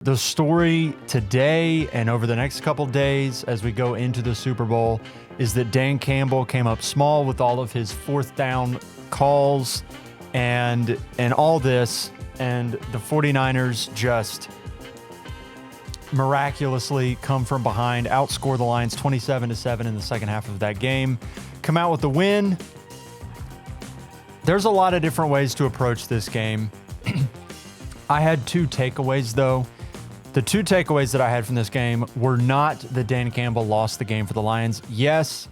The story today and over the next couple days as we go into the Super Bowl is that Dan Campbell came up small with all of his fourth down calls and all this, and the 49ers just miraculously come from behind, outscore the Lions 27-7 in the second half of that game, come out with the win. There's a lot of different ways to approach this game. I had two takeaways, though. The two takeaways that I had from this game were not that Dan Campbell lost the game for the Lions. Yes,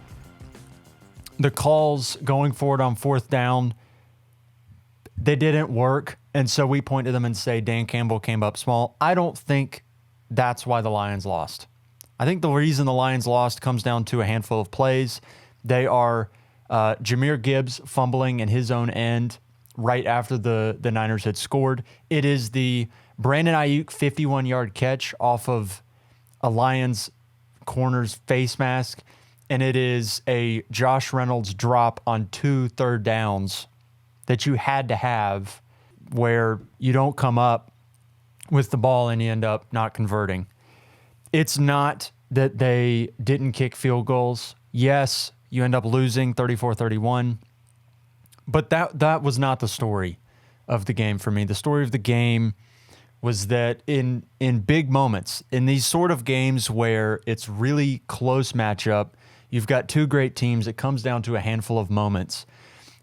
the calls going forward on fourth down, they didn't work, and so we point to them and say Dan Campbell came up small. I don't think that's why the Lions lost. I think the reason the Lions lost comes down to a handful of plays. They are Jahmyr Gibbs fumbling in his own end right after the Niners had scored. It is the Brandon Ayuk 51-yard catch off of a Lions corner's face mask, and it is a Josh Reynolds drop on 2 third downs that you had to have where you don't come up with the ball and you end up not converting. It's not that they didn't kick field goals. Yes, you end up losing 34-31, but that was not the story of the game for me. The story of the game was that in big moments, in these sort of games where it's really close matchup, you've got two great teams, it comes down to a handful of moments.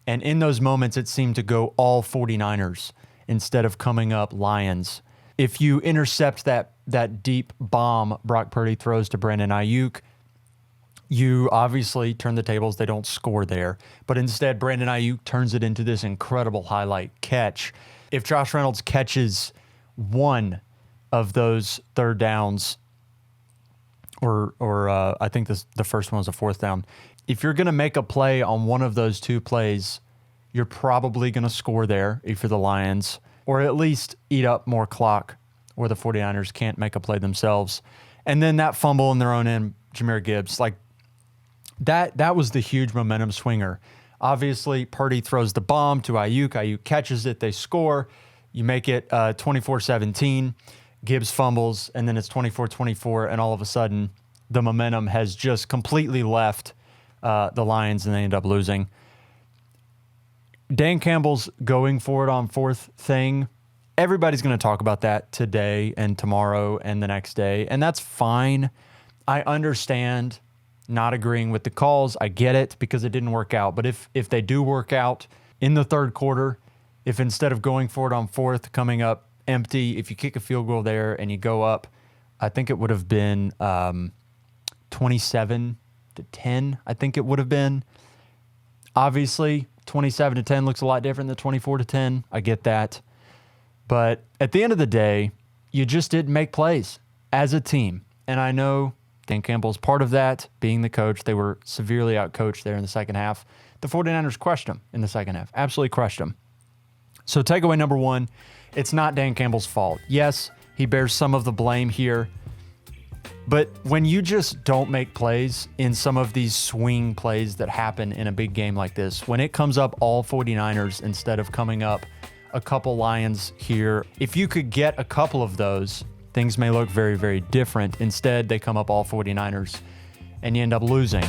And in those moments, it seemed to go all 49ers instead of coming up Lions. If you intercept that deep bomb Brock Purdy throws to Brandon Ayuk, you obviously turn the tables. They don't score there. But instead, Brandon Ayuk turns it into this incredible highlight catch. If Josh Reynolds catches one of those third downs, or I think the first one was a fourth down, if you're going to make a play on one of those two plays, you're probably going to score there if you're the Lions, or at least eat up more clock where the 49ers can't make a play themselves. And then that fumble in their own end, Jahmyr Gibbs, like that was the huge momentum swinger. Obviously, Purdy throws the bomb to Ayuk. Ayuk catches it. They score. You make it 24-17. Gibbs fumbles, and then it's 24-24, and all of a sudden, the momentum has just completely left the Lions, and they end up losing. Dan Campbell's going for it on fourth thing. Everybody's going to talk about that today and tomorrow and the next day, and that's fine. I understand not agreeing with the calls. I get it because it didn't work out. But if they do work out in the third quarter, if instead of going for it on fourth, coming up empty, if you kick a field goal there and you go up, I think it would have been 27-10, I think it would have been. Obviously, 27-10 looks a lot different than 24-10. I get that. But at the end of the day, you just didn't make plays as a team. And I know Dan Campbell's part of that, being the coach. They were severely outcoached there in the second half. The 49ers crushed them in the second half, absolutely crushed them. So takeaway number one, it's not Dan Campbell's fault. Yes, he bears some of the blame here, but when you just don't make plays in some of these swing plays that happen in a big game like this, when it comes up all 49ers instead of coming up a couple Lions here, if you could get a couple of those, things may look very, very different. Instead, they come up all 49ers and you end up losing.